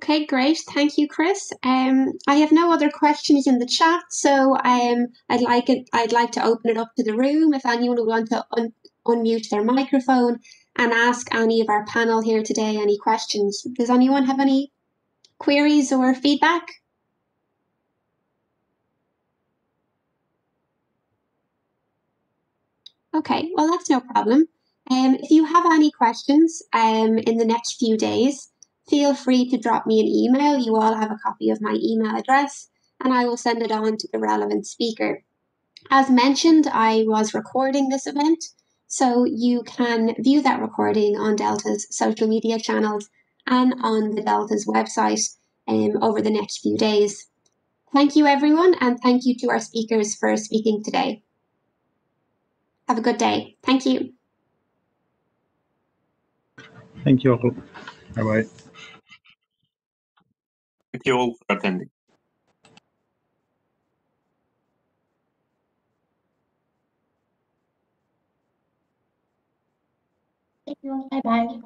Okay, great. Thank you, Chris. I have no other questions in the chat, so I'd like to open it up to the room. If anyone would want to unmute their microphone and ask any of our panel here today any questions. Does anyone have any queries or feedback? Okay, well, that's no problem. If you have any questions in the next few days, feel free to drop me an email. You all have a copy of my email address, and I will send it on to the relevant speaker. As mentioned, I was recording this event, so you can view that recording on Delta's social media channels and on the Delta's website over the next few days. Thank you, everyone, and thank you to our speakers for speaking today. Have a good day. Thank you. Thank you all. Bye-bye. Thank you all for attending. Thank you. Bye-bye.